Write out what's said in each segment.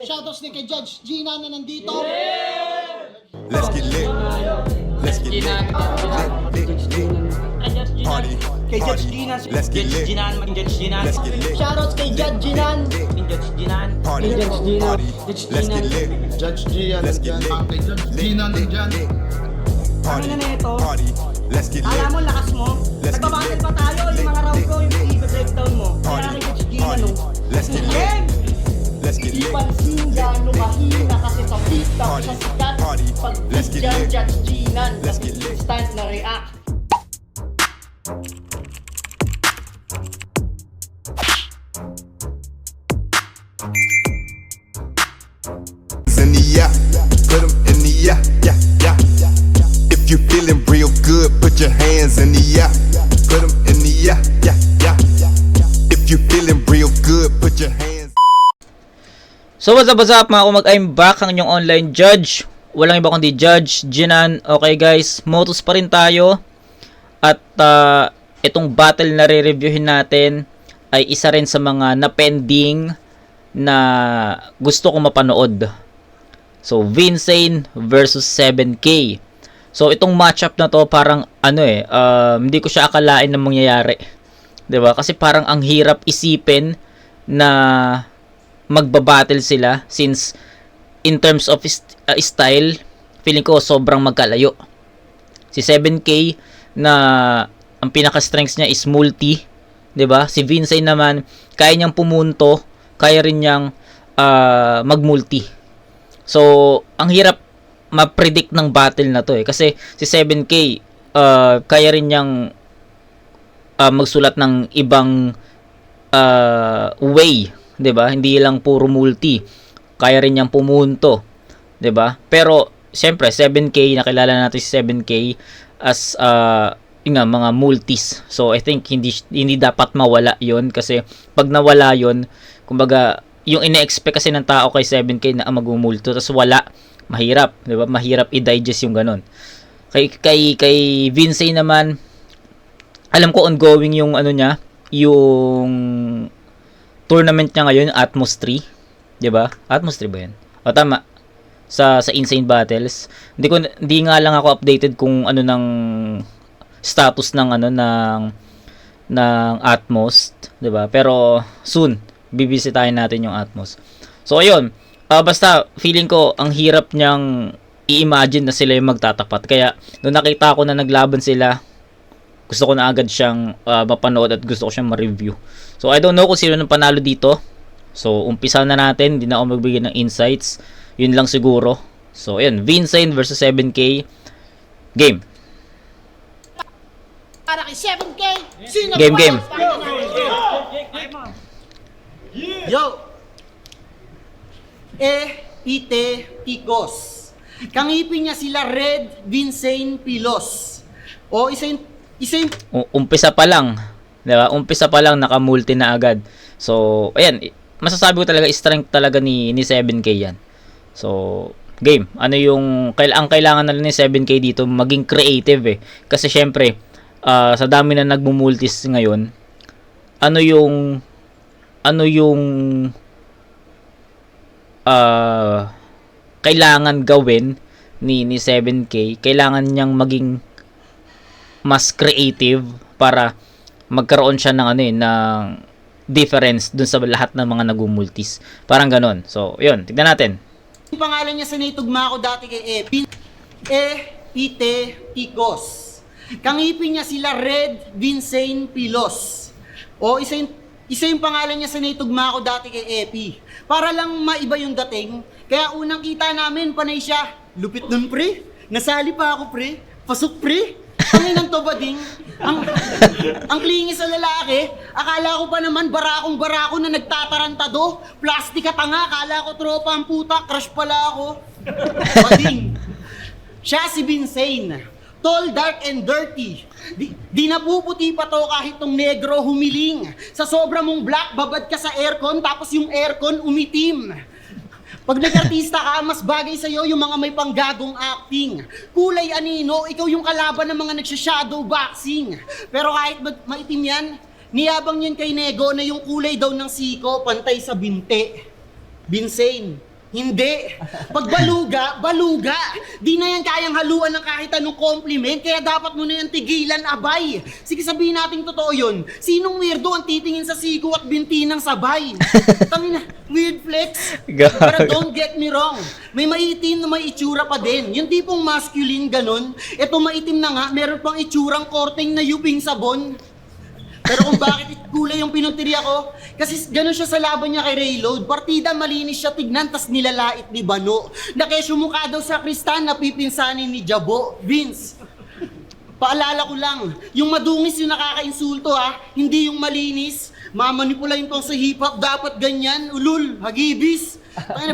Shoutouts din kay Judge Gina na nandito. Let's get lit. Let's get lit. Party. Kay Judge Gina. Let's get lit. Let's get lit. Shoutouts kay Judge Ginan. Party. Party. Let's get lit. Judge Gian. Let's get lit. Gina nandyan. Party. Ano na ito? Party. Let's get lit. Alam mo, lakas mo. Let's get Nagbabattle lit. pa tayo. Yung mga round ko, yung i-breakdown mo. Kaya Party. kay Judge Gina, Party. no? Let's get lit. Game! Let's get Di lit. pansin gano'ng mahina kasi sa TikTok Party. sa sikat. Party. Pag Let's get dyan, lit. Judge Ginan. Let's get lit. Instant na react. In the yeah, put 'em in the yeah, yeah, yeah. If you feeling real good, put your hands in the yeah, put 'em in the yeah, yeah, yeah. If you feeling real good, put your hands. So what's up mga kumag, I'm back, ang inyong online judge. Walang iba kundi Judge Ginan. Okay guys, Motus pa rin tayo. At itong battle na re-reviewin natin ay isa rin sa mga na-pending na gusto kong mapanood. So Vinsane versus 7K. So itong matchup na to parang hindi ko siya akalain na mangyayari. 'Di ba? Kasi parang ang hirap isipin na magbabattle sila since in terms of style, feeling ko sobrang magkalayo. Si 7K na ang pinaka-strengths niya is multi, 'di ba? Si Vinsane naman kaya niyang pumunto, kaya rin niyang mag-multi. So, ang hirap ma-predict ng battle na to kasi si 7K kaya rin niyang magsulat ng ibang way, 'di ba? Hindi lang puro multi. Kaya rin niyang pumunto, 'di ba? Pero siyempre 7K, nakilala natin si 7K as mga multis. So I think hindi dapat mawala 'yon kasi pag nawala 'yon, kumbaga yung ine-expect kasi ng tao kay 7K na magmumulto tapos wala, mahirap, 'di ba? Mahirap i-digest yung ganun. Kay Vinsane naman, alam ko ongoing yung niya, yung tournament niya ngayon, Atmos 3, 'di ba? Atmos 3 ba 'yan? O tama. Sa Insane Battles. Hindi nga lang ako updated kung ng status ng ng Atmos, 'di ba? Pero soon bibisitahin natin yung Atmos. So ayun, basta feeling ko ang hirap niyang i-imagine na sila yung magtatapat. Kaya nung nakita ko na naglaban sila, gusto ko na agad siyang mapanood at gusto ko siyang ma-review. So I don't know kung sino nang panalo dito. So umpisa na natin, hindi na ako magbigay ng insights. Yun lang siguro. So ayun, Vinsane versus 7K. Game. Para kay 7K. Sino Game. Yo! Ite, Ticos. Kangipin niya sila Red, Vinsane, Pilos. O isa yung Umpisa pa lang, 'di ba? Umpisa pa lang naka-multi na agad. So ayan, masasabi ko talaga strength talaga ni 7K yan. So game, ang kailangan na lang ni 7K dito maging creative kasi syempre sa dami na nagmumultis ngayon, ano yung kailangan gawin ni 7K, kailangan niyang maging mas creative para magkaroon siya ng difference dun sa lahat ng mga nagmumultis. Parang ganon. So, yun, tignan natin. Yung pangalan niya sa naitugma ko dati kay Ite, Ticos. Kangipin niya sila Red, Vinsane, Pilos. O isa yung pangalan niya sa naitugma ko dati kay Epi. Para lang maiba yung dating. Kaya unang kita namin, panay siya. Lupit nun, pre. Nasali pa ako, pre. Pasok, pre. Kami ng tobading. Ang klingi sa lalaki. Akala ko pa naman barako na nagtatarantado. Plastic at tanga. Akala ko tropa ang puta. Crush pala ako. Bading. Siya si Vinsane. Tall, dark, and dirty. Di napuputi pa to kahit tong negro humiling. Sa sobra mong black, babad ka sa aircon, tapos yung aircon umitim. Pag nag-artista ka, mas bagay sa'yo yung mga may panggagong acting. Kulay anino, ikaw yung kalaban ng mga nagsha-shadow boxing. Pero kahit maitim yan, niyabang yun kay Nego na yung kulay daw ng siko pantay sa binte. Vinsane, Hindi. Pag baluga, baluga. Di na yan kayang haluan ng kahit anong compliment, kaya dapat mo na yan tigilan, abay. Sige, sabihin natin totoo yun. Sinong weirdo ang titingin sa sigo at binti ng sabay? Tangina, weird flex. Pero don't get me wrong, may maitim na may itsura pa din. Yung tipong masculine ganun, eto maitim na nga, meron pang itsurang korteng na yuping sabon. Pero kung bakit kulay yung pinuntirya ko, kasi gano'n siya sa laban niya kay Rayload. Partida, malinis siya tignan, tas nilalait ni Bano. Nakesyo mukha daw sa Kristan, napipinsanin ni Jabo. Vince, paalala ko lang, yung madungis yung nakakainsulto ha, hindi yung malinis. Mamanipulayin tong sa hip-hop, dapat ganyan, ulul, hagibis.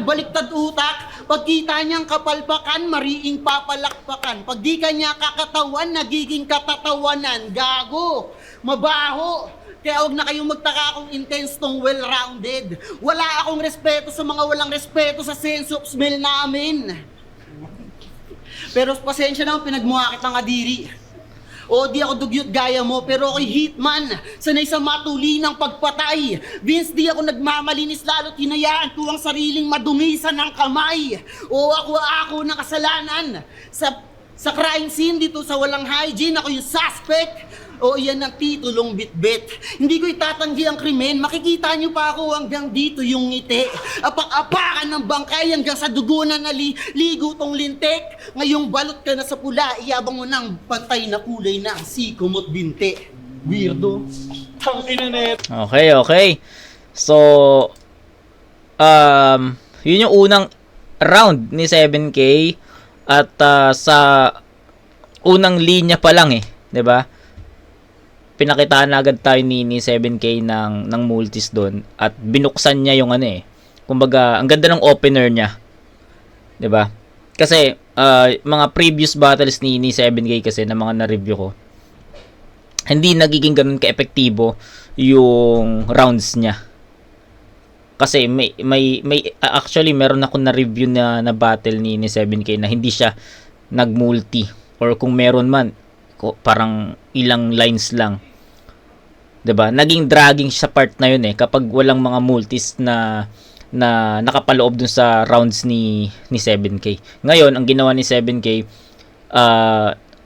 Baliktad utak, pagkita niyang kapalpakan, mariing papalakpakan. Pag di kanya kakatawan, nagiging katatawanan. Gago, mabaho. Kaya huwag na kayong magtaka kung intense tong well-rounded. Wala akong respeto sa mga walang respeto sa sense of smell namin. Pero pasensya na, pinagmuhakit ng adiri. O di ako dugyot gaya mo, pero ako'y hitman. Sanay sa matulinang pagpatay. Vince, di ako nagmamalinis, lalo't hinayaan ko ang sariling madumisan ng kamay. O ako ng kasalanan. Sa crime scene dito sa walang hygiene, ako yung suspect. O yan ang titulong bitbit. Hindi ko itatanggi ang krimen. Makikita niyo pa ako hanggang dito yung ngiti. Apak-apakan ng bangkay hanggang sa dugo na naligo tong lintik. Ngayong balot ka na sa pula, iyabang mo ng pantay na kulay na sikumot binti. Weirdo. Tangina net. Okay. So, yun yung unang round ni 7K at sa unang linya pa lang 'di ba? Pinakitaan na agad tayo ni 7K ng multis doon at binuksan niya yung kumbaga ang ganda ng opener niya, 'di ba? Kasi mga previous battles ni 7K kasi na mga na-review ko, hindi nagiging ganun ka-epektibo yung rounds niya. Kasi may actually meron ako na-review na battle ni 7K na hindi siya nag-multi, or kung meron man parang ilang lines lang. 'Di ba? Naging dragging sa part na 'yun kapag walang mga multis na nakapaloob dun sa rounds ni 7K. Ngayon, ang ginawa ni 7K,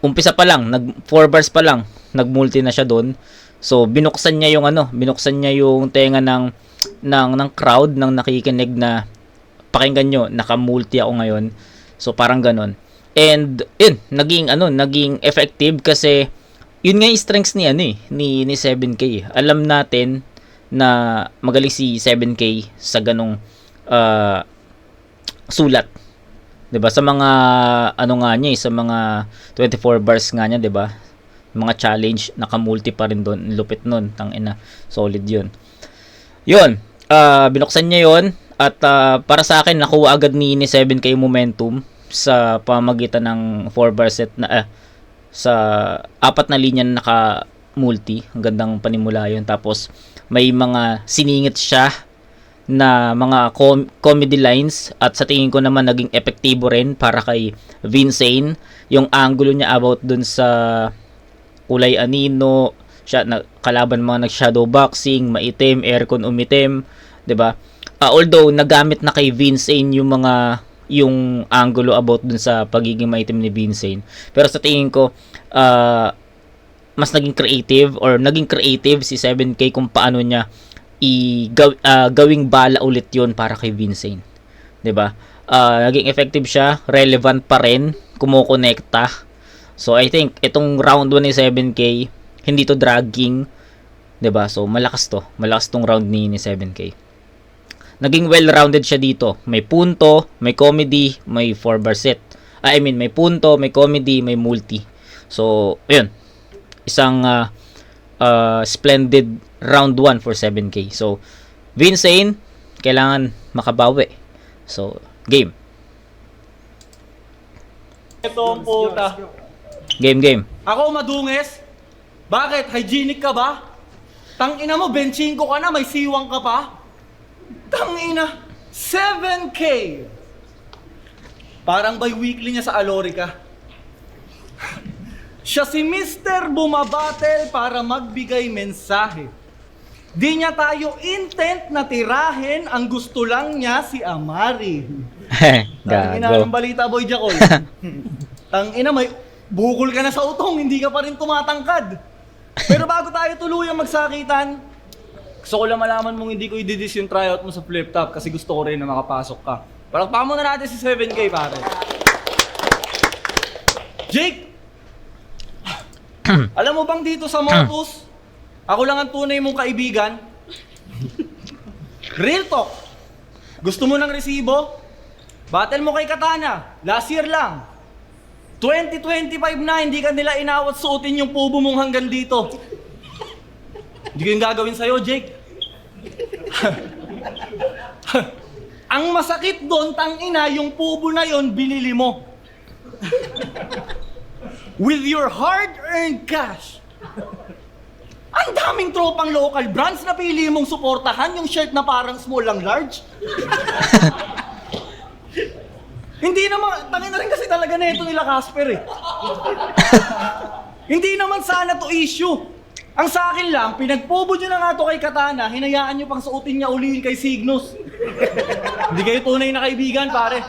umpisa pa lang, 4 bars pa lang, nag-multi na siya doon. So binuksan niya yung tenga ng crowd, ng nakikinig na pakinggan nyo, naka-multi ako ngayon. So parang ganon. And naging effective kasi yun nga yung strengths ni ni 7K. Alam natin na magaling si 7K sa ganong sulat. 'Di ba? Sa mga sa mga 24 bars nga niya, 'di ba? Mga challenge, naka-multi pa rin doon. Lupit nun, tangina. Solid 'yun. 'Yun. Binuksan niya 'yon at para sa akin nakuha agad ni 7K momentum sa pamamagitan ng 4 bar set na sa 4 na linya na naka-multi. Ang gandang panimula 'yon. Tapos may mga siningit siya na mga comedy lines at sa tingin ko naman naging epektibo rin para kay Vincent. Yung angulo niya about dun sa kulay anino, siya kalaban mga nag-shadow boxing, maitim, aircon umitim, 'di ba? Although nagamit na kay Vincent yung angulo about dun sa pagiging maitim ni Vincent. Pero sa tingin ko mas naging creative si 7K kung paano niya gawing bala ulit yon para kay Vincent, 'di ba? Naging effective siya, relevant pa rin, kumokonekta. So I think itong round 1 ni 7K, hindi to dragging, 'di ba? So malakas tong round ni 7K. Naging well-rounded siya dito. May punto, may comedy, may 4 bar set. May punto, may comedy, may multi. So ayun, isang splendid round 1 for 7K. So Vincent, kailangan makabawi. So game. Ito ang puta. Game. Ako madungis? Bakit? Hygienic ka ba? Tangina mo, benching ko ka na, may siwang ka pa? Tangina, 7K! Parang bi-weekly niya sa Alorica. Siya si Mr. Bumabatel para magbigay mensahe. Di niya tayo intent na tirahin, ang gusto lang niya si Amari. Tangina Gago. ng balita, Boy Jacol. Tangina, may bukol ka na sa utong, hindi ka pa rin tumatangkad. Pero bago tayo tuluyang magsakitan, gusto ko lang malaman mong hindi ko i-diss yung tryout mo sa flip top kasi gusto ko rin na makapasok ka. Palakpakan mo na natin si 7K, pare. Jake! Alam mo bang dito sa Motus, ako lang ang tunay mong kaibigan? Real talk. Gusto mo ng resibo? Battle mo kay Katana. Last year lang. 2025 na, hindi ka nila inawat suotin yung pubo mong hanggang dito. Hindi ko yung gagawin sa'yo, Jake. Ang masakit doon, tangina, yung pubo na yon binili mo. With your hard-earned cash. Ang daming tropang local brands na pili mong suportahan, yung shirt na parang small lang large. Hindi naman, tangina rin kasi talaga na ito nila Casper eh. Hindi naman sana to issue. Ang sa akin lang, pinagpubo nyo na nga to kay Katana, hinayaan nyo pang suotin niya ulihin kay Cygnus. Hindi kayo tunay na kaibigan, pare.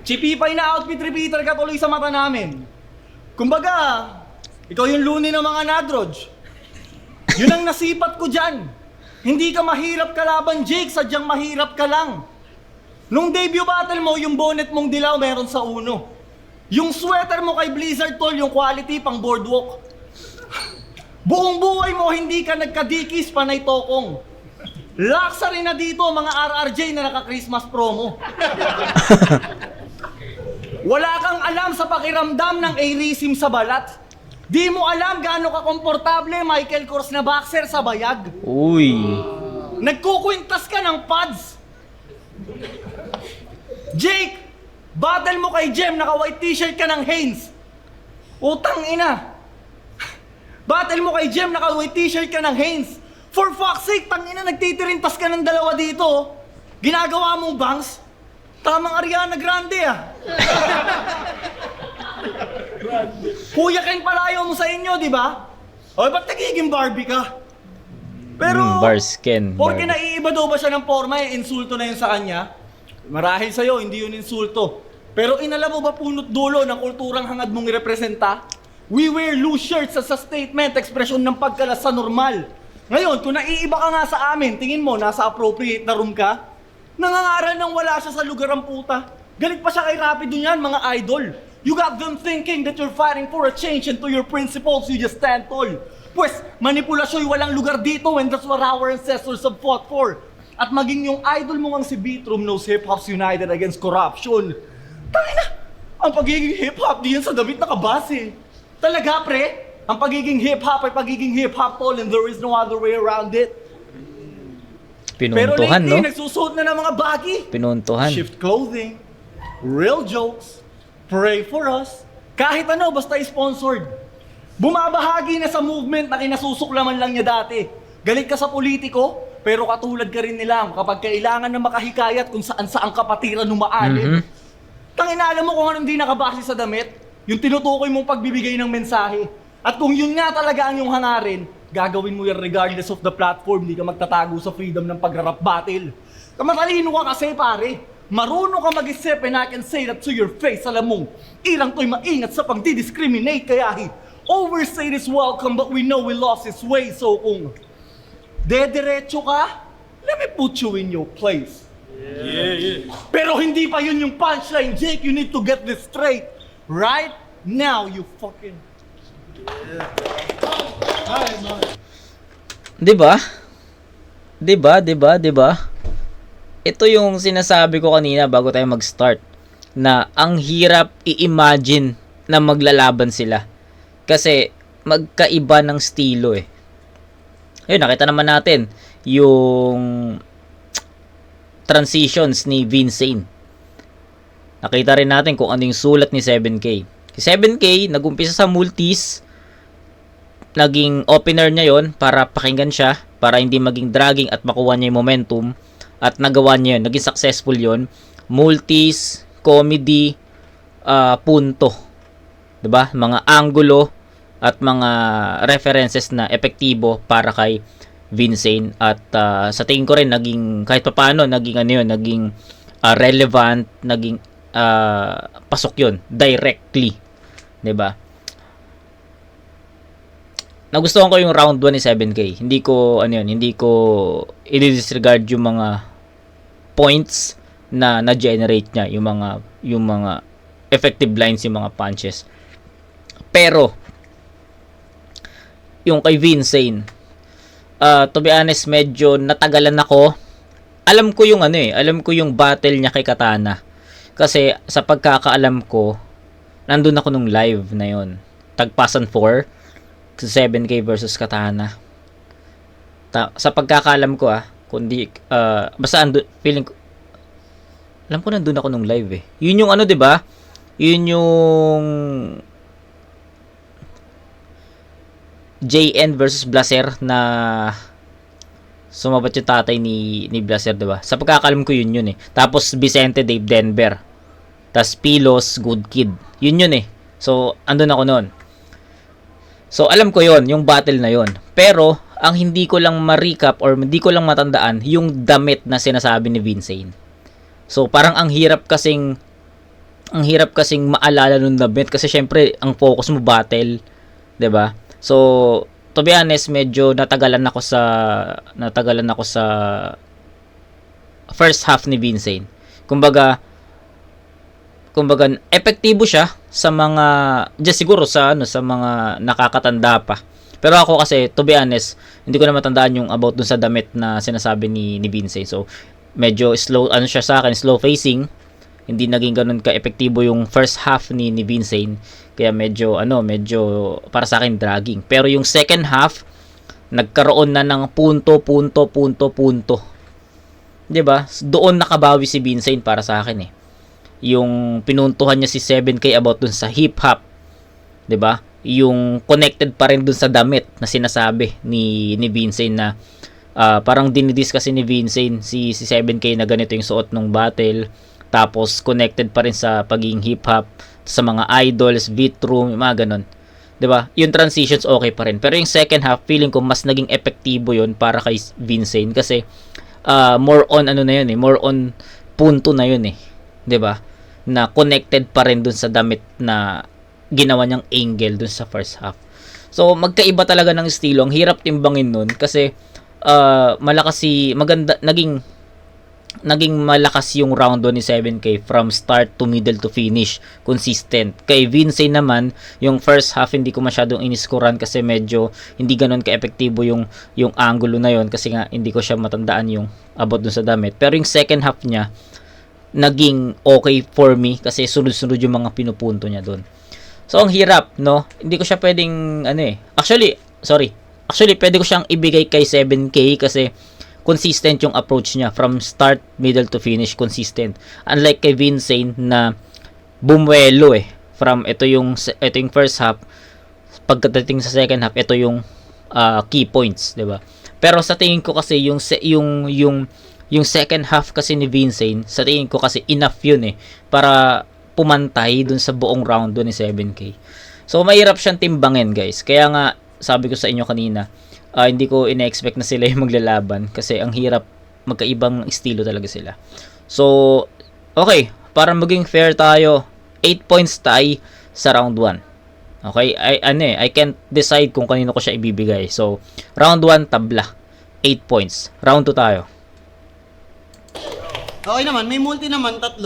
Chipipay na outfit repeater ka tuloy sa mata namin. Kumbaga, ikaw yung luni ng mga nadroj. Yun ang nasipat ko dyan. Hindi ka mahirap kalaban, Jake, sadyang mahirap ka lang. Nung debut battle mo, yung bonnet mong dilaw meron sa uno. Yung sweater mo kay Blizzard Tol, yung quality pang boardwalk. Buong buhay mo, hindi ka nagkadikis panay tokong. Luxury na dito, mga RRJ na naka-Christmas promo. Wala kang alam sa pakiramdam ng A-Resim sa balat. Di mo alam gaano ka-komportable Michael Kors na boxer sa bayag. Uy. Nagkukwintas ka ng pads. Jake, battle mo kay Jem, naka-white t-shirt ka ng Hanes. Utang ina. Battle mo kay Jem, naka-white t-shirt ka ng Hanes. For fuck's sake, tangina, nagtitirintas ka ng dalawa dito. Ginagawa mong bangs. Tamang Ariana Grande ah. Kuya Ken palayo mo sa inyo, di ba? O, ba't nagiging Barbie ka? Pero, Barsken. porque naiiba daw ba siya ng forma, insulto na yun sa kanya? Marahil sa'yo, hindi yun insulto. Pero inalam mo ba punot dulo ng kulturang hangad mong irepresenta? We wear loose shirts as a statement, ekspresyon ng pagkalas sa normal. Ngayon, kung naiiba ka nga sa amin, tingin mo, nasa appropriate na room ka? Nangangaral nang wala siya sa lugar ang puta. Galit pa siya kay Rapido niyan, mga idol. You got them thinking that you're fighting for a change and to your principles, you just stand tall. Pues, manipulasyon walang lugar dito and that's what our ancestors have fought for. At maging yung idol mo ang si Beatrum knows hip-hop's united against corruption. Tangina, ang pagiging hip-hop di yan sa damit nakabase. Talaga, pre? Ang pagiging hip-hop ay pagiging hip-hop tol and there is no other way around it. Pero Pinuntuhan, lately, no? nagsusuot na ng mga baggy. Pinuntuhan. Shift clothing, real jokes, pray for us. Kahit ano, basta sponsored. Bumabahagi na sa movement na kinasusuklaman lang niya dati. Galit ka sa politiko, pero katulad ka rin nila kapag kailangan na makahikayat kung saan kapatiran numaalin. Tangina, alam mo kung anong di nakabase sa damit? Yung tinutukoy mong pagbibigay ng mensahe. At kung yun nga talaga ang iyong hangarin, gagawin mo yan regardless of the platform, di ka magtatago sa freedom ng pagrarap battle. Kamatalino ka kasi pare. Marunong ka mag-isip and I can say that to your face. Alam mong, ilang to'y maingat sa pagdidiscriminate kaya overstate is welcome but we know we lost his way. So kung dediretso ka, let me put you in your place. Pero hindi pa yun yung punchline, Jake. You need to get this straight. Right now, you fucking... Diba? Diba? Ito yung sinasabi ko kanina bago tayo mag-start. Na ang hirap i-imagine na maglalaban sila. Kasi magkaiba ng estilo eh. Ayun, nakita naman natin yung transitions ni Vincent. Nakita rin natin kung ano yung sulat ni 7K. Si 7K, nag-umpisa sa multis, naging opener niya yon para pakinggan siya, para hindi maging dragging at makuha niya yung momentum. At nagawa niya yun, naging successful yon. Multis, comedy, punto. Diba? Mga angulo, at mga references na epektibo para kay Vincent at sa tingin ko rin naging kahit papaano naging ano yun, naging relevant, naging pasok yun directly, 'di ba? Nagustuhan ko yung round 1 ni 7K. Hindi ko hindi ko i-disregard yung mga points na na-generate niya, yung mga effective lines, yung mga punches. Pero yung kay Vincent, to be honest, medyo natagalan ako. Alam ko yung battle niya kay Katana. Kasi sa pagkakaalam ko, nandun ako nung live na yon. Tagpasan 4, 7K versus Katana. Sa pagkakaalam ko kundi basta feeling ko, alam ko nandun ako nung live eh. Yun yung 'di ba? Yun yung JN versus Blaser na sumabat yung tatay ni Blaser, 'di ba? Sa pagkakaalam ko yun eh. Tapos Vicente Dave Denver. Tapos Pilos Good Kid. Yun eh. So andun ako noon. So alam ko yon, yung battle na yon. Pero ang hindi ko lang ma-recap or hindi ko lang matandaan yung damit na sinasabi ni Vincent. So parang ang hirap kasing maalala nung damit kasi syempre ang focus mo battle, 'di ba? So to be honest, medyo natagalan ako sa first half ni Vincent. Kumbaga epektibo siya sa mga just siguro sa mga nakakatanda pa. Pero ako kasi to be honest, hindi ko na matandaan yung about dun sa damit na sinasabi ni Vincent. So medyo slow siya sa akin, slow facing. Hindi naging ganun ka-epektibo yung first half ni Vincent. Kaya medyo para sa akin dragging. Pero yung second half nagkaroon na ng punto. 'Di ba? Doon nakabawi si Vincent para sa akin eh. Yung pinuntuhan niya si 7K about dun sa hip hop, 'di ba? Yung connected pa rin dun sa damit na sinasabi ni Vincent na parang dinidis kasi ni Vincent si 7K na ganito yung suot ng battle, tapos connected pa rin sa pagiging hip hop sa mga idols, beat room, mga ganun. 'Di ba? Yung transitions okay pa rin. Pero yung second half, feeling ko mas naging epektibo 'yon para kay Vincent kasi more on more on punto na 'yun eh. 'Di ba? Na connected pa rin dun sa damit na ginawa niyang angle dun sa first half. So magkaiba talaga ng estilo. Ang hirap timbangin nun kasi naging malakas yung round 1 ni 7K from start to middle to finish, consistent. Kay Vincent naman, yung first half hindi ko masyadong iniscorean kasi medyo hindi ganoon ka-epektibo yung angulo na yon kasi nga hindi ko siya matandaan yung about dun sa damit. Pero yung second half niya naging okay for me kasi sunod-sunod yung mga pinupunto niya doon. So ang hirap, no? Hindi ko siya pwedeng Actually, pwede ko siyang ibigay kay 7K kasi consistent yung approach niya from start, middle to finish, consistent. Unlike kay Vincent na bumuelo from ito yung first half, pagdating sa second half, ito yung key points, 'di ba? Pero sa tingin ko kasi yung second half kasi ni Vincent, sa tingin ko kasi enough yun para pumantay dun sa buong round dun ni 7K. So mahirap siyang timbangin, guys. Kaya nga sabi ko sa inyo kanina, hindi ko ina-expect na sila yung maglalaban kasi ang hirap, magkaibang estilo talaga sila. So okay, para maging fair tayo, 8 points tie sa round 1. Okay? I can't decide kung kanino ko siya ibibigay. So round 1 tabla, 8 points. Round 2 tayo. Okay naman, may multi naman, 3.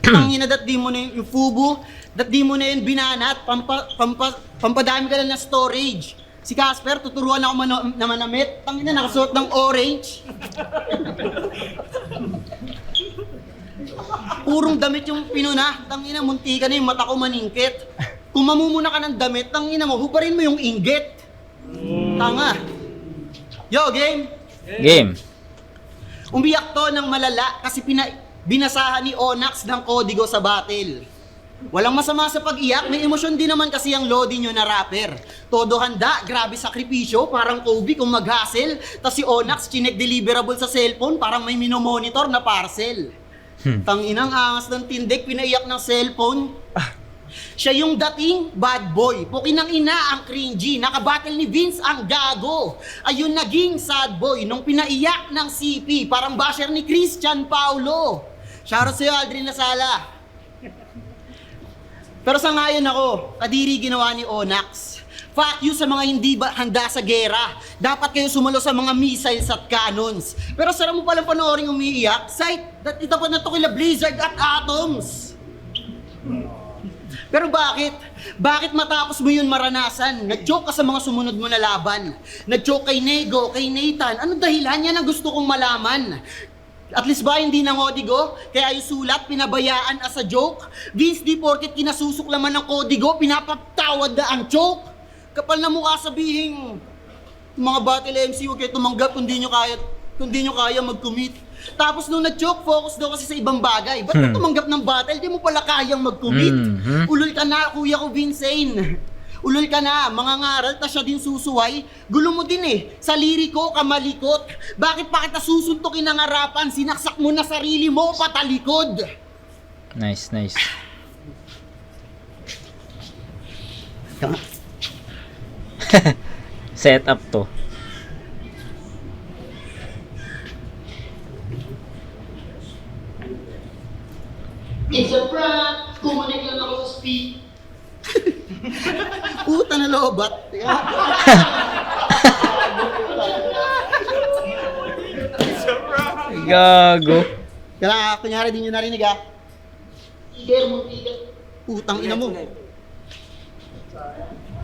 Ang inadat di mo na yung fubu, dat di mo na yung binanat, pampadami ka lang ng storage. Si Casper, tuturuan ako na manamit. Tangina, nakasuot ng orange. Purong damit yung pinuna. Tangina, munti ka na yung mata ko maningkit. Kung mamumuna ka ng damit, tangina mo, hubarin mo yung inggit. Tanga. Yo, game? Game. Umiyak to ng malala kasi binasahan ni Onyx ng kodigo sa battle. Walang masama sa pag-iyak, may emosyon din naman kasi ang Lodi nyo na rapper. Todo handa, grabe sakripisyo, parang Kobe kung mag-hustle. Tas si Onyx, chinek deliverable sa cellphone, parang may minomonitor na parcel. Tanginang angas ng tindik, pinaiyak ng cellphone. Siya yung dating bad boy. Pukinang ina ang cringy. Nakabattle ni Vince ang gago. Ayun naging sad boy nung pinaiyak ng CP. Parang basher ni Christian Paulo. Shoutout sa'yo, Aldrin Nasala. Pero sa ngayon ako, kadiri ginawa ni Onax. Fuck you sa mga hindi ba handa sa gera. Dapat kayo sumalo sa mga missiles at cannons. Pero sarap mo palang panoorin umiiyak. Sight, itapat na to kila Blizzard at Atoms. Pero bakit? Bakit matapos mo yun maranasan? Nag-joke ka sa mga sumunod mo na laban. Nag-joke kay Nego, kay Nathan. Ano dahilan? Yan ang gusto kong malaman. At least ba hindi na kodigo? Kaya yung sulat, pinabayaan as a joke? Vince, di porket kinasusuklaman ng kodigo, pinapatawad na ang joke? Kapal na mukha sabihin, mga battle MC, huwag kayo tumanggap kung di nyo kaya mag-commit. Tapos nung nag-joke, focus daw kasi sa ibang bagay. Ba't ka tumanggap ng battle? Di mo pala kayang mag-commit. Ulol ka na, kuya ko Vincent. Ulol ka na, mga ngaral, ta siya din susuway. Gulo mo din eh, sa liriko ka malikot. Bakit pa kita susuntukin ng harapan? Sinaksak mo na sarili mo, patalikod. Nice, nice. Set up to. It's a prank! Kumunik lang ako sa speed. Puta na lobat. Gago. Kaya kunyari din nyo narinig ah. Tiger mo, tiger. Putang ina mo.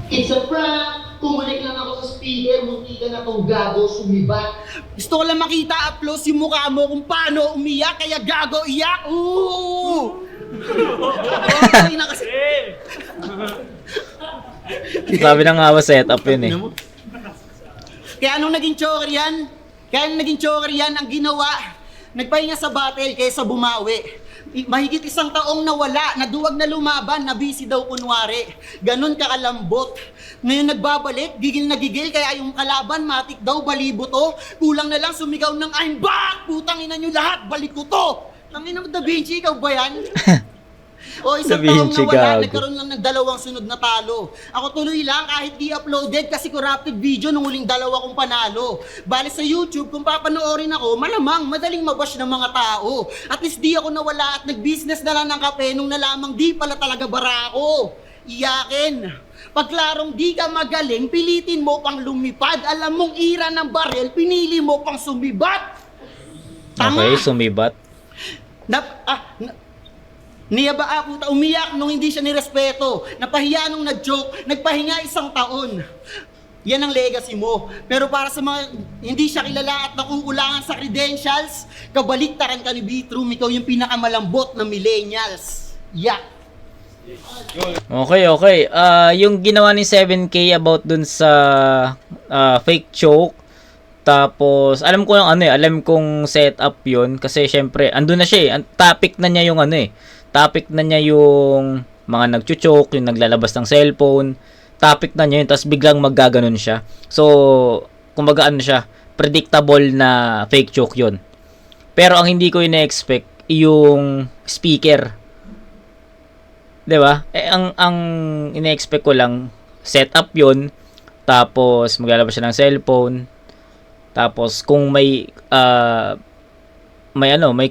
It's a prank! Kumunik lang ako sa speaker, munti ka na tong gago sumibat. Gusto ko lang makita upload yung mukha mo kung paano umiyak, kaya gago iyak. Ooh! Okay na kasi. Sabi ng awa setup yun eh. Kaya anong naging choker yan? Ang ginawa, nagpahinga sa battle kaysa bumawi. Mahigit isang taong nawala, naduwag na lumaban, na busy daw kunwari. Ganon kakalambot. Ngayon nagbabalik, gigil na gigil, kaya yung kalaban, matik daw, balibo to. Kulang na lang sumigaw ng I'm back! Putang ina nyo lahat, balik ko to! Tangina mo, Da Vinci, ikaw ba yan? O isang Da taong Vinci, nawala, gago. nagkaroon lang ng dalawang sunod na talo. Ako tuloy lang kahit di uploaded kasi corrupted video nung huling dalawa kong panalo. Bale sa YouTube, kung papanoorin ako, malamang madaling mabash ng mga tao. At least di ako nawala at nag-business na lang ng kape nung nalamang di pala talaga barako. Iyakin. Pagklarong di ka magaling, pilitin mo pang lumipad. Alam mong ira ng barel, pinili mo pang sumibat. Okay, sumibat. Niyaba ako, umiyak nung hindi siya nirespeto. Napahiya nung nag-joke, nagpahinga isang taon. Yan ang legacy mo. Pero para sa mga hindi siya kilala at nakukulangan sa credentials, kabaliktaran ka ni B-Troom, ikaw yung pinakamalambot na millennials. Yeah. Okay. Yung ginawa ni 7K about dun sa fake choke. Tapos, alam ko yung alam kong setup yun. Kasi syempre, andun na siya eh. Topic na niya yung Topic na niya yung mga nagchuchoke, yung naglalabas ng cellphone. Topic na niya yun, tapos biglang maggaganon siya. So, kumbaga siya, predictable na fake choke yun. Pero ang hindi ko ina-expect, yung speaker. 'Di ba? Ang ina-expect ko lang, setup yun, tapos maglalabas siya ng cellphone. Tapos kung may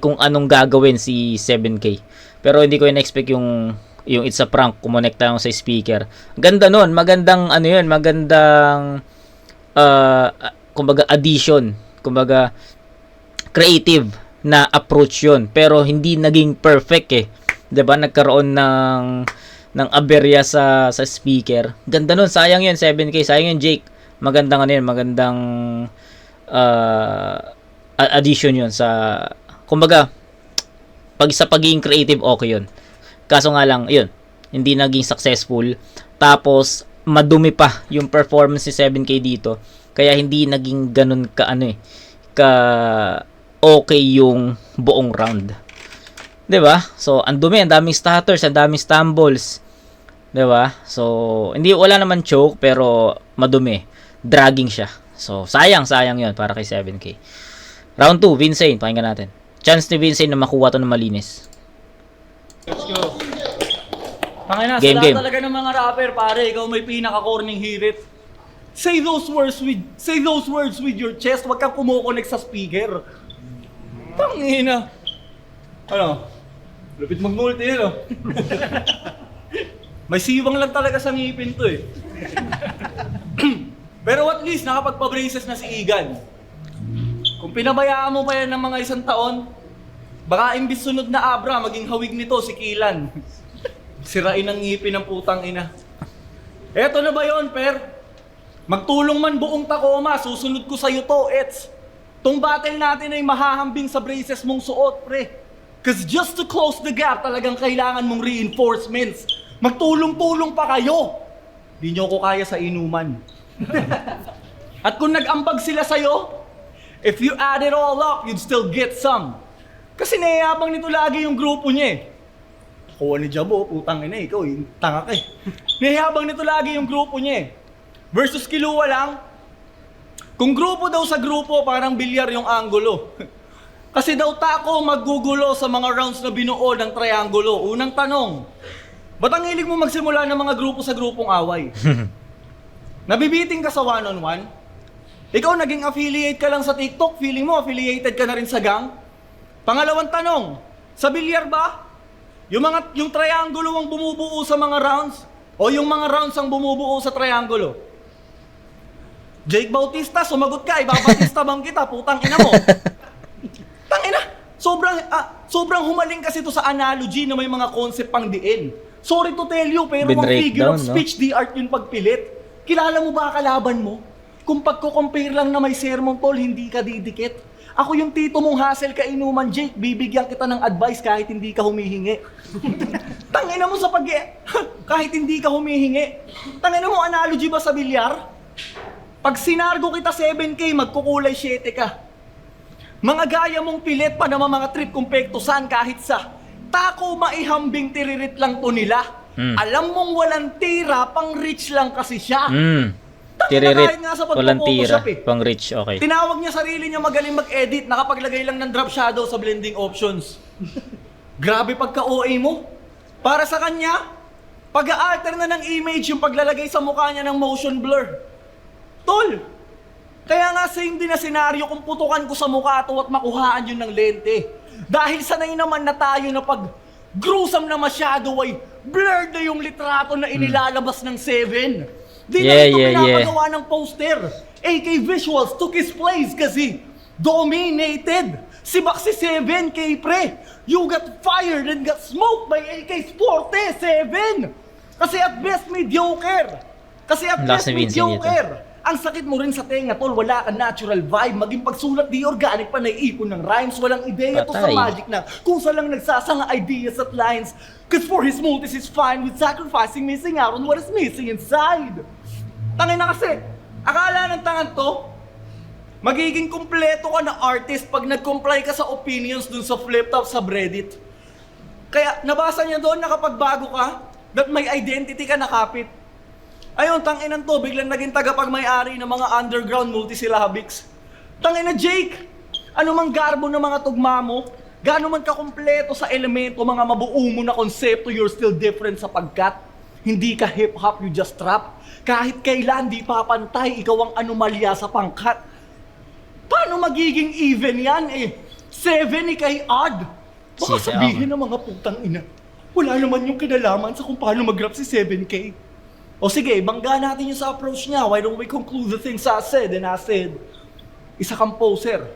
kung anong gagawin si 7K. Pero hindi ko in-expect yung it's a prank, kumonekta lang sa speaker. Ganda nun, magandang magandang kumbaga addition, kumbaga creative na approach yun. Pero hindi naging perfect eh. 'Di ba? Nagkaroon ng aberya sa speaker. Ganda nun, sayang yun 7K, sayang yun Jake. Magandang magandang addition yun sa, kumbaga, sa pagiging creative, okay yun. Kaso nga lang, yun, hindi naging successful. Tapos, madumi pa yung performance ni 7K dito. Kaya hindi naging ganun ka okay yung buong round. 'Di ba? So, ang dumi, ang daming stutters, ang daming stumbles. 'Di ba? So, wala naman choke, pero madumi. Dragging siya. So, sayang 'yun para kay 7K. Round 2, Vincent, pakinggan natin. Chance ni Vincent na makuha to ng malinis. Let's go. Tangina, Game, sa lahat game. talaga ng mga rapper, pare, ikaw may pinaka-corning hirit. Say those words with your chest, wag kang kumukonek sa speaker. Tangina. Ano? Lupit mag-multi yun, oh. May siwang lang talaga sa ngipin to eh. Pero at least nakapagpa-braces na si Igan. Kung pinabayaan mo pa yan ng mga 1 taon, baka imbis sunod na Abra, maging hawig nito si Kilan. Sirain ang ngipin ng putang ina. Eto na ba yon, Per? Magtulong man buong Tacoma, susunod ko sa'yo to, Ets. Tong battle natin ay mahahambing sa braces mong suot, pre. Cause just to close the gap, talagang kailangan mong reinforcements. Magtulong-tulong pa kayo. Di nyo ko kaya sa inuman. At kung nag-ambag sila sa'yo, if you add it all up, you'd still get some. Kasi nayayabang nito lagi yung grupo niya eh. Kuha ni Jabo, putang ina, ikaw yung tanga ka eh. Nayayabang nito lagi yung grupo niya eh. Versus Kilua lang, kung grupo daw sa grupo, parang bilyar yung angulo. Kasi daw tako maggugulo sa mga rounds na binuo ng triangulo. Unang tanong, ba't ang hilig mo magsimula ng mga grupo sa grupong away? Nabibiting ka sa one-on-one? Ikaw naging affiliate ka lang sa TikTok, feeling mo affiliated ka na rin sa gang? Pangalawang tanong, sa bilyar ba? Yung triangulo ang bumubuo sa mga rounds? O yung mga rounds ang bumubuo sa triangulo? Jake Bautista, sumagot ka, ibabatista bang kita, putang ina mo. Tangina, sobrang humaling kasi to sa analogy na may mga concept pang diin. Sorry to tell you, pero ang figure of speech, di art yun pagpilit. Kilala mo ba kalaban mo? Kung pagko-compare lang na may sermon, tol, hindi ka didikit. Ako yung tito mong hassle ka inuman, Jake, bibigyan kita ng advice kahit hindi ka humihingi. Tangina mo sa kahit hindi ka humihingi. Tangina mo, analogy ba sa bilyar? Pag sinargo kita 7K, magkukulay 7 ka. Mga gaya mong pilit pa naman mga trip kung pektusan kahit sa tako maihambing tiririt lang to nila. Alam mong walang tira, pang rich lang kasi siya. Tiririt, walang tira, pang rich, okay. Tinawag niya sarili niya magaling mag-edit, nakapaglagay lang ng drop shadow sa blending options. Grabe pagka-OA mo. Para sa kanya, pag-a-alter na ng image yung paglalagay sa mukha niya ng motion blur. Tol, kaya nga same din na senaryo kung putukan ko sa mukha to at makuhaan yun ng lente. Dahil sanay naman na tayo na pag gruesome na masyado ay blurred na yung litrato na inilalabas ng 7. Di na ito pinapagawa ng poster. AK Visuals took his place kasi dominated. Si Baxi 7K pre, you got fired and got smoked by AK Sporte 7. Kasi at best mediocre. Ang sakit mo rin sa tenga, tol. Wala kang natural vibe. Maging pagsulat di organic pa naiipon ng rhymes. Walang ideya to sa magic na kung saan lang nagsasanga ideas at lines. Cause for his multis is fine with sacrificing missing out on what is missing inside. Tangin na kasi, akala ng tangan to, magiging kumpleto ka na artist pag nag-comply ka sa opinions dun sa flip top sa Reddit. Kaya nabasa niya doon na kapag bago ka, that may identity ka nakapit. Ayun, tanginan to, biglang naging tagapagmay-ari ng mga underground multisyllabics. Tangina Jake, ano mang garbo ng mga tugma mo, gaano man kakumpleto sa elemento, mga mabuo mo na konsepto, you're still different sa pagkat. Hindi ka hip-hop, you just rap. Kahit kailan di papantay, ikaw ang anomalya sa pangkat. Paano magiging even yan eh? 7 kay odd. Baka sabihin ng mga putang ina, wala naman yung kinalaman sa kung paano mag-rap si 7K. O sige, bangga natin yung sa approach niya. Why don't we conclude the things I said? And I said, isa kang poser.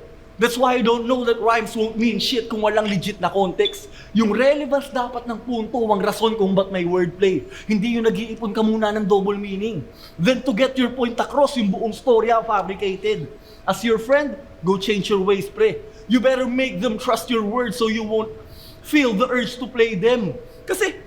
That's why I don't know that rhymes won't mean shit kung walang legit na context. Yung relevance dapat ng punto, ang rason kung ba't may wordplay. Hindi yung nag-iipon ka muna ng double meaning. Then to get your point across, yung buong storya fabricated. As your friend, go change your ways, pre. You better make them trust your words so you won't feel the urge to play them. Kasi,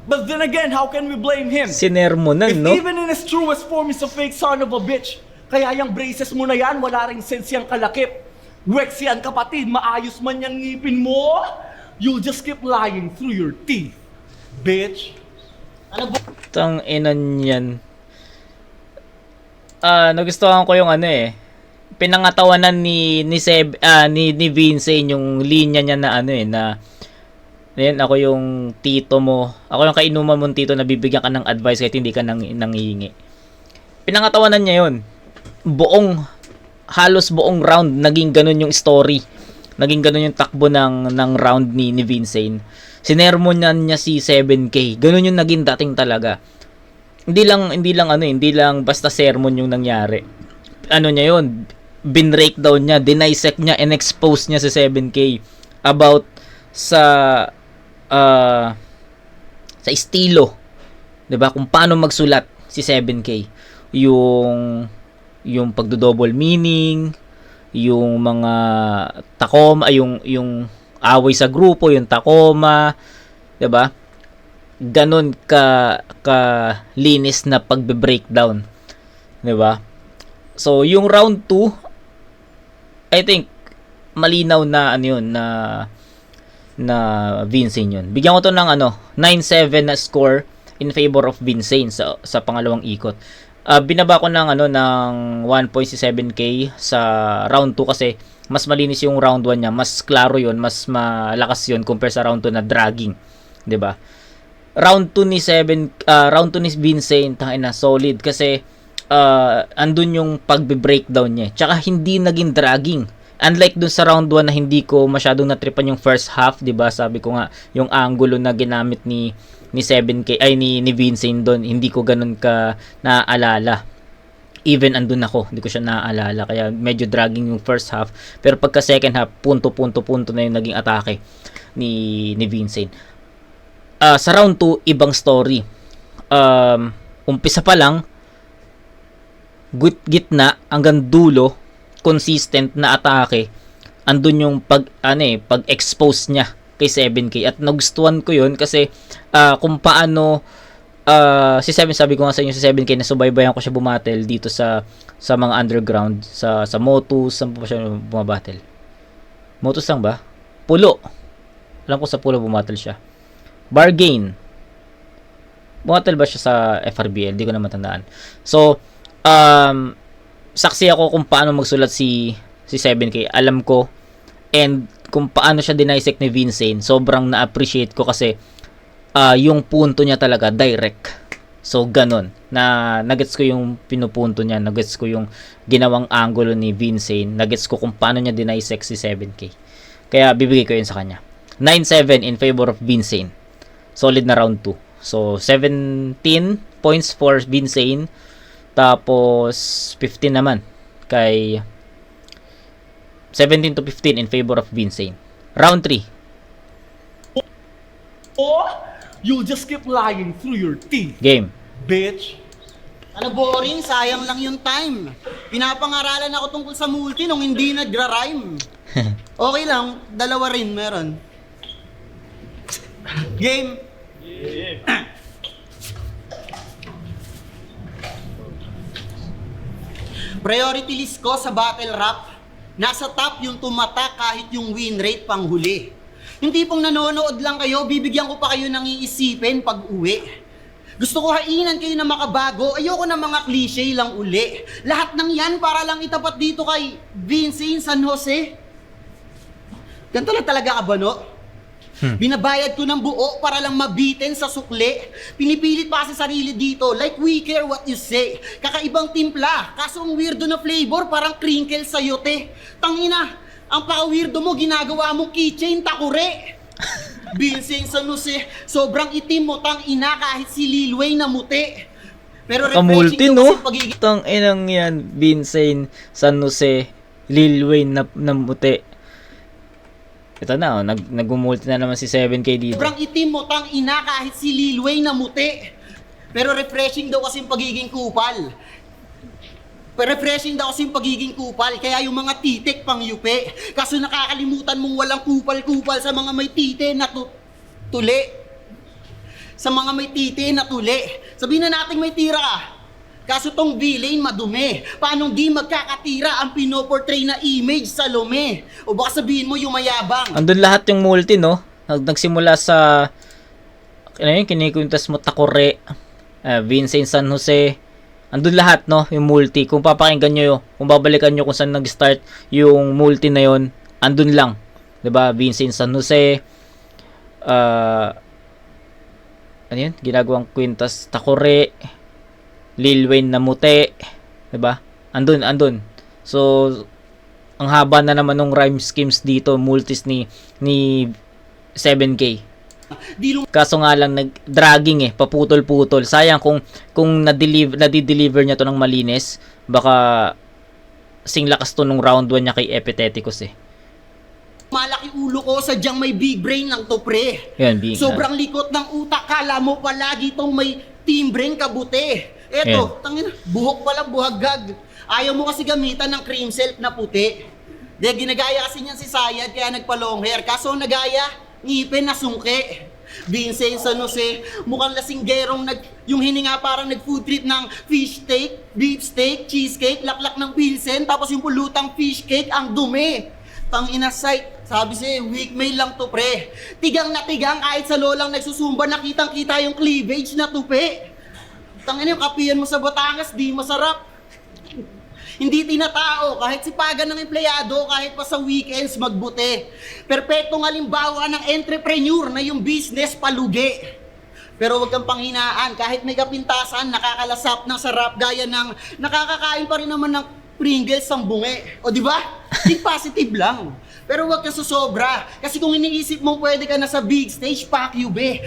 but then again, how can we blame him? Sinermonan, no? If even in his truest form is a fake son of a bitch, kaya yung braces mo na yan, wala ring sense yung kalakip. Wex yan kapatid, maayos man yung ngipin mo, you'll just keep lying through your teeth, bitch. Tang inan yan. Nagustuhan ko yung pinangatawanan ni Vince yung linya niya na na Then, ako yung tito mo. Ako yung kainuman mong tito na bibigyan ka ng advice kahit hindi ka nangihingi. Pinangatawanan niya yun. Halos buong round, naging ganun yung story. Naging ganun yung takbo ng round ni Vincent. Sinermonan niya si 7K. Ganun yung naging dating talaga. Hindi lang basta sermon yung nangyari. Ano niya yun? Binbreakdown niya, dinisect niya, and expose niya si 7K about sa estilo, 'di ba? Kung paano magsulat si 7K, yung pagdo-double meaning, yung mga takoma, yung away sa grupo, yung takoma, 'di ba? Ganon ka linis na pagbe-breakdown, 'di ba? So yung round 2, I think malinaw na na Vincent yun. Bigyan ko to ng 9-7 na score in favor of Vincent sa pangalawang ikot. Binaba ko ng ng 1 point si 7K sa round 2 kasi mas malinis yung round 1 niya, mas klaro yun, mas malakas yun compare sa round 2 na dragging, 'di ba? Round 2 ni Vincent, tangina, solid kasi andun yung pagbe-breakdown niya. Tsaka hindi naging dragging. Unlike dun sa round 1 na hindi ko masyadong natripan yung first half, 'di ba? Sabi ko nga, yung angulo na ginamit ni 7K ay ni Vincent doon, hindi ko ganun ka naaalala. Even andun ako, hindi ko siya naaalala. Kaya medyo dragging yung first half. Pero pagka second half, punto na yung naging atake ni Vincent. Sa round 2, ibang story. Umpisa pa lang, gitna hanggang dulo, consistent na atake. Andun yung pag-expose niya kay 7K at nagustuhan ko yun kasi kung paano si 7, sabi ko nga sa inyo, si 7K na subaybayan ko siya bumatel dito sa mga underground, sa Motus. Saan pa siya bumabattle? Motus lang ba? Pulo. Alam ko sa Pulo bumatel siya. Bargain. Bumatel ba siya sa FRBL? Di ko na matandaan. So saksi ako kung paano magsulat si 7K. Alam ko, and kung paano siya dinisect ni Vincent, sobrang na-appreciate ko kasi yung punto niya talaga direct. So ganun, na nagets ko yung pinupunto niya, nagets ko yung ginawang angulo ni Vincent, nagets ko kung paano niya dinisect si 7K. Kaya bibigay ko yun sa kanya. 9-7 in favor of Vincent. Solid na round 2. So 17 points for Vincent. Tapos 15 naman kay 17 to 15 in favor of Vincent. Round 3. Oh, you'll just keep lying through your teeth, Game. bitch. Boring, sayang lang yung time. Pinapangaralan ako tungkol sa multi nung hindi nagra-rhyme. Okay lang, dalawa rin meron. Game. Priority list ko sa battle rap, nasa top yung tumata kahit yung win rate pang huli. Yung tipong nanonood lang kayo, bibigyan ko pa kayo ng iisipin pag uwi. Gusto ko hainan kayo na makabago, ayoko na mga cliche lang uli. Lahat ng yan para lang itapat dito kay Vincent San Jose. Ganito lang talaga ka ba, no? Binabayad ko ng buo para lang mabitin sa sukli. Pinipilit pa sa sarili dito, like we care what you say. Kakaibang timpla, kaso ang weirdo na flavor parang crinkle sa yote. Tangina, ang paka-weirdo mo, ginagawa mong keychain, takure. Vincent San Jose, sobrang itim mo, tangina, kahit si Lil Wayne na muti. Pero Kamulti, refreshing no? kasi pagiging... Tang inang yan, Vincent San Jose, Lil Wayne na muti. Ito na, nag-multi na naman si 7K dito. Sobrang itim mo, tang ina, kahit si Lil Wayne na muti. Pero refreshing daw kasi yung pagiging kupal. Kaya yung mga titik pang yupe. Kaso nakakalimutan mong walang kupal-kupal sa mga may titi na tuli. Sabihin na natin may tira ka. Kaso tong villain madumi. Paano di magkakatira ang pinoportray na image sa lume? O baka sabihin mo yung mayabang. Andun lahat yung multi, no? Nagsimula sa kinikwintas mo, takore, Vincent San Jose. Andun lahat, no? Yung multi. Kung papakinggan nyo, kung babalikan nyo kung saan nag-start yung multi na yon, andun lang. 'Di ba? Vincent San Jose, ano yun? Ginagawang Quintas Takore, Lil Wayne na Mute, 'di ba? Andun. So ang haba na naman ng rhyme schemes dito, multis ni 7K. Kaso nga lang nag-dragging paputol-putol. Sayang kung nadi-deliver niya to ng malinis, baka sing lakas to nung round 1 niya kay Epiteticus Malaki ulo ko, sadyang may big brain lang to, pre. Yan, Sobrang likot ng utak, kala mo palagi tong may team brain kabuti. Eto, tangina, buhok pala buhagag. Ayaw mo kasi gamitan ng cream silk na puti. De, ginagaya kasi niyan si Sayad kaya nagpa-long hair. Kaso nagaya, ngipin na sungke. Vincent San Jose, mukhang lasinggerong yung hininga parang nag-food trip ng fish steak, beef steak, cheesecake, laklak ng pilsen, tapos yung pulutang fish cake, ang dumi. Tangina sight, sabi siya, weak mail lang to, pre. Tigang na tigang, kahit sa lolang nagsusumba, nakitang-kita yung cleavage na tupi. Tangina yung kapiyan mo sa Batangas, di masarap. Hindi tinatao, kahit sipagan ng empleyado, kahit pa sa weekends magbuti. Perpektong halimbawa ng entrepreneur na yung business palugi. Pero wag kang panghinaan, kahit may kapintasan, nakakalasap ng sarap gaya ng nakakakain pa rin naman ng Pringles ang bunge. O di ba? Think positive lang. Pero wag kang susobra. Kasi kung iniisip mo pwede ka na sa big stage, fuck you be.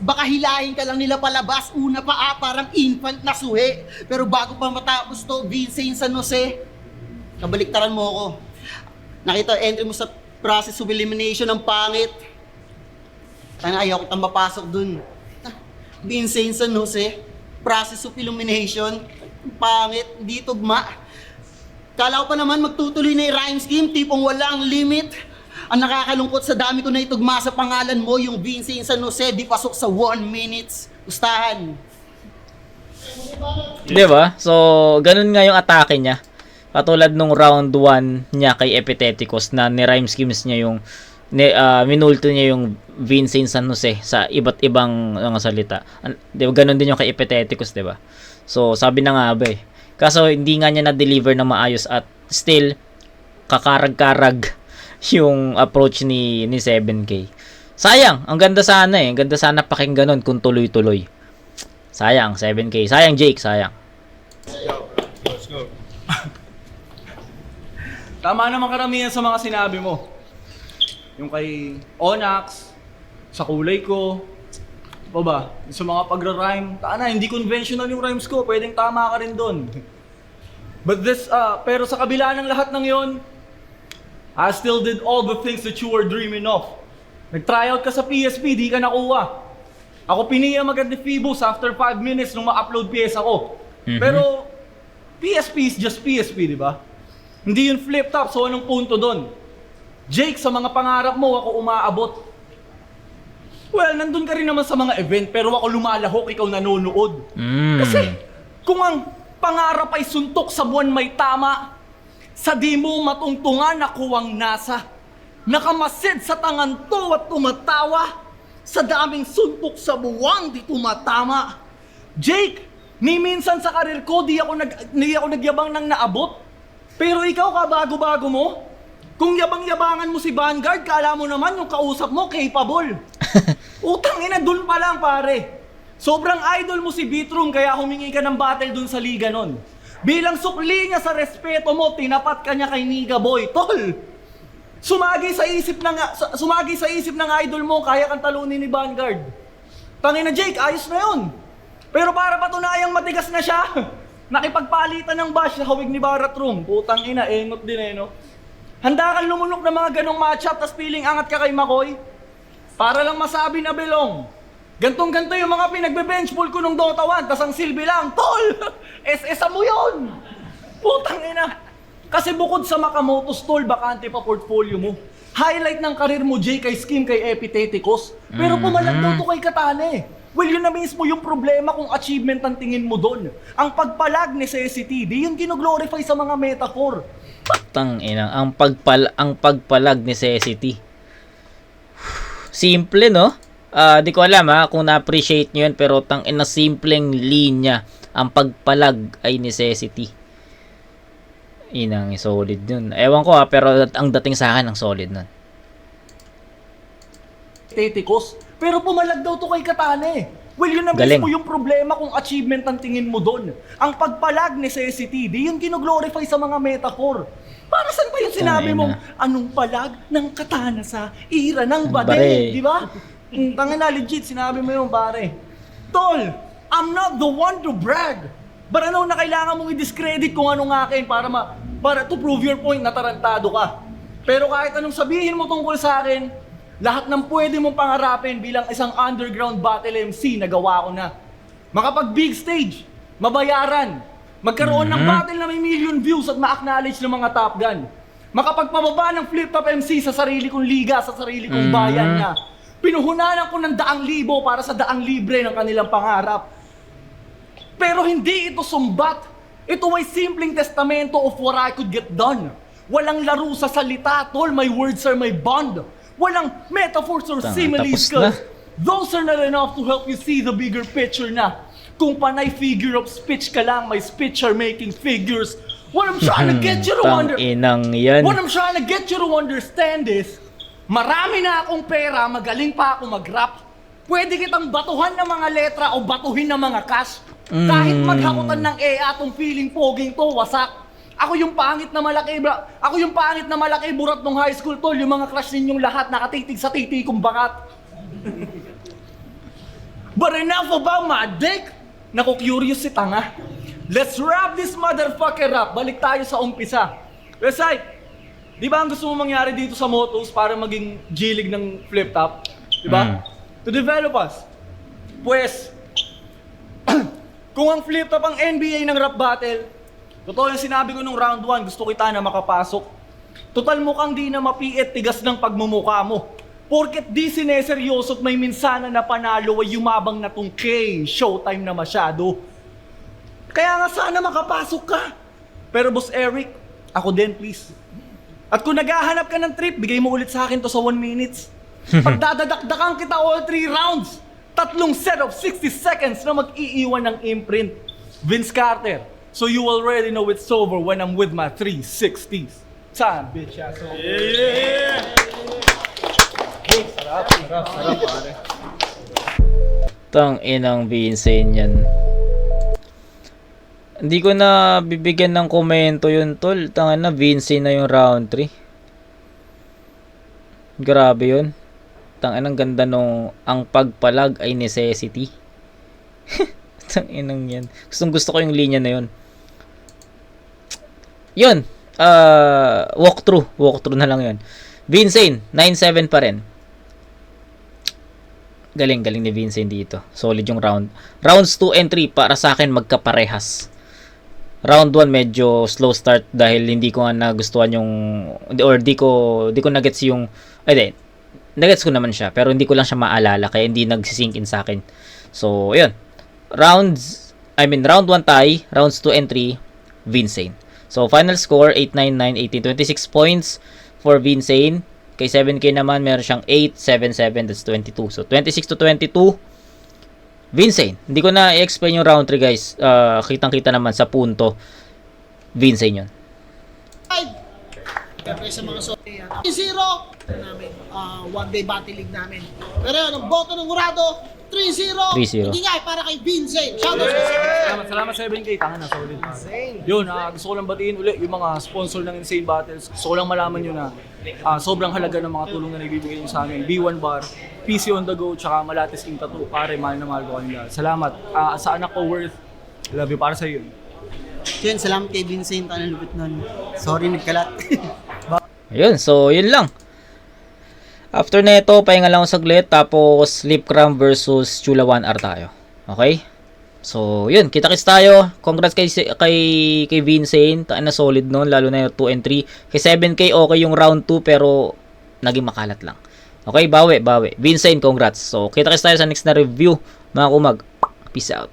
Baka hilahin ka lang nila palabas. Una pa parang infant na suhe. Pero bago pa matapos to, Vincent San Jose, kabaliktaran mo ako. Nakita entry mo sa process of elimination ng pangit. Ayaw kitang mapasok dun. Vincent San Jose, process of elimination, pangit, hindi tugma. Kala ko pa naman magtutuloy na yung rhyme scheme, tipong walang limit. Ang nakakalungkot sa dami ko na itugma sa pangalan mo, yung Vincent San Jose, di pasok sa 1 minutes. Gustahan. Diba? So, ganun nga yung atake niya. Katulad nung round 1 niya kay Epiteticus na ni-rhyme schemes niya yung minulto niya yung Vincent San Jose sa iba't ibang mga salita. Diba? Ganun din yung kay Epiteticus, diba? So, sabi na nga ba kaso hindi nga niya na-deliver na maayos at still kakarag-karag yung approach ni 7K. Sayang, ang ganda sana Ang ganda sana pakinggan nun kung tuloy-tuloy. Sayang 7K, sayang Jake, sayang. Let's go. Tama naman karamihan sa mga sinabi mo. Yung kay Onyx, sa kulay ko, ba? Sa mga pagra-rhyme, hindi conventional yung rhymes ko, pwedeng tama ka rin doon. But pero sa kabila ng lahat ng yon, I still did all the things that you were dreaming of. Nag-tryout ka sa PSP, di ka nakuha. Ako piniyam agad ni Phoebus after 5 minutes nung ma-upload PS ako. Pero PSP is just PSP, di ba? Hindi yun flip-top, so anong punto doon? Jake, sa mga pangarap mo, ako umaabot. Well, nandun ka rin naman sa mga event, pero ako lumalahok, ikaw nanonood. Kasi, kung ang pangarap ay suntok sa buwan may tama, sa di mo matungtungan ako ang nasa, nakamasid sa tanganto at tumatawa, sa daming suntok sa buwang di tumatama. Jake, ni minsan sa karir ko, di ako nagyabang ng naabot. Pero ikaw, kabago-bago mo, kung yabang-yabangan mo si Vanguard, kala mo naman yung kausap mo capable. Utang ina, dun pa lang pare. Sobrang idol mo si Beatroom kaya humingi ka ng battle dun sa liga nun. Bilang sukli niya sa respeto mo, tinapat ka niya kay Niga Boy. Tol, sumagi sa isip ng idol mo, kaya kang talunin ni Vanguard. Tangina Jake, ayos na yun. Pero para patunayang matigas na siya, nakipagpalitan ng bash sa hawig ni Baratroom. Putang ina, engot din no? Handa kang lumunok ng mga ganong matchup tas piling angat ka kay Makoy? Para lang masabi na belong. Gantong-ganto yung mga pinagbe-bench pull ko nung Dota 1, tas ang silbi lang, tol! SS mo yun! Putang ina! Kasi bukod sa Makamoto's tol, bakante pa portfolio mo. Highlight ng karir mo, Jay, kay Skim, kay Epiteticus. Pero pumalag daw to kay Katane. Well, yun na mismo yung problema kung achievement ang tingin mo doon. Ang pagpalag necessity, di yun gino-glorify sa mga metaphor. Tang ina, ang pagpalag necessity. Simple, no? Di ko alam kung na-appreciate nyo yun, pero tang ina, simpleng linya. Ang pagpalag ay necessity. Inang solid nun. Ewan ko pero ang dating sa akin ang solid nun. aestheticos. Pero pumalag daw to kay Katana eh. Well, yun na Galing. mismo yung problema kung achievement ang tingin mo doon. Ang pagpalag necessity, di yung ginoglorify sa mga metaphor. Para saan ba yung sinabi Tangina. mong anong palag ng Katana sa ira ng Bare. bade, di ba? Tangina, legit, sinabi mo yung pare. Tol, I'm not the one to brag. But ano na kailangan mong i-discredit kung anong akin para to prove your point na tarantado ka. Pero kahit anong sabihin mo tungkol sa akin, lahat ng pwede mong pangarapin bilang isang underground battle MC, nagawa ko na. Makapag big stage, mabayaran, magkaroon ng battle na may million views at ma-acknowledge ng mga Top Gun. Makapagpababa ng Flip Top MC sa sarili kong liga, sa sarili kong bayan na. Pinuhunanan ko ng 100,000 para sa 100,000 ng kanilang pangarap. Pero hindi ito sumbat. Ito ay simpleng testamento of what I could get done. Walang laro sa salita, tol. My words are my bond. Walang metaphors or similes, tapos na. cause those are not enough to help you see the bigger picture na. Kung panay figure of speech ka lang, my speech are making figures. What I'm trying to get you to Tang-inang yan. What I'm trying to get you to understand is, marami na akong pera, magaling pa ako mag-rap. Pwede kitang batuhan ng mga letra o batuhin ng mga cash. Kahit maghakutan ng atong feeling poging to, wasak. Ako yung pangit na malaki, ako yung pangit na malaki burat nung high school, tol. Yung mga crush ninyong lahat nakatitig sa titi kong bakat. But enough about my dick. Naku-curious si tanga. Let's wrap this motherfucker up. Balik tayo sa umpisa. Westside, di ba ang gusto mo mangyari dito sa Motos para maging G-League ng flip top? Di ba? To develop us. Pues, kung ang flip top ang NBA ng rap battle, totoo yung sinabi ko nung round 1, gusto kita na makapasok. Total mukhang di na mapiit tigas ng pagmumukha mo. Porket di sineseryoso at may minsana na panalo ay yumabang na tong K, showtime na masyado. Kaya nga sana makapasok ka. Pero Boss Eric, ako din please. At kung naghahanap ka ng trip, bigay mo ulit sa akin to sa 1 minutes. Pagdadadakdakan kita all 3 rounds. 3 set of 60 seconds na mag-iiwan ng imprint. Vince Carter, so you already know it's over when I'm with my 360s. Saan, bitch ass? Sarap, pare. Tang-inang Vincent yan. Hindi ko na bibigyan ng komento yun, tol. Tangan na, Vincent na yung round 3. Grabe yun. Tangan ang ganda nung ang pagpalag ay necessity. Tanginang yan. Gusto ko yung linya na yun. Yun. Walkthrough na lang yun. Vincent, 9-7 pa rin. Galing ni Vincent dito. Solid yung round. Rounds 2 and 3 para sa akin magkaparehas. Round 1 medyo slow start dahil hindi ko nga nagustuhan yung or di ko nagets yung nagets ko naman siya pero hindi ko lang siya maalala kaya hindi nagsisink in sa akin. So, ayun. Round 1 tie, rounds 2 and 3 Vincent. So, final score 8-9, 9-18, 26 points for Vincent. Kay 7K naman, meron siyang 8-7-7, that's 22. So, 26-22, Vincent. Hindi ko na i-explain yung round 3, guys. Kitang-kita naman sa punto. Vincent yun. Siyempre sa mga 3-0 namin, one day battle league namin. Pero yun, ang boto ng Murado, 3-0. 3-0. Hindi nga, para kay Vincent. Shoutout Salamat 7K, tanga na, solid. Yun, gusto ko lang batiin ulit yung mga sponsor ng Insane Battles. Gusto ko lang malaman nyo na sobrang halaga ng mga tulong na nagbibigay nyo sa amin. B1 Bar, PC on the Go, tsaka Malates King Tattoo. Pare, mahal na mahal ko kanila. Salamat. Sa anak ko, Worth, love you para sa iyo. Yun, salamat kay Vincent. Ano lupit nun. Sorry, nagkalat. Ayun, so yun lang. After na ito, pahinga lang ako saglit. Tapos, Lipcram versus Chula 1R tayo. Okay? So, yun. Kita-kits tayo. Congrats kay Vincent. Taan na solid nun. Lalo na yung 2 and 3. Kay 7K, okay yung round 2. Pero, naging makalat lang. Okay, bawi. Vincent, congrats. So, kita-kits tayo sa next na review. Mga kumag. Peace out.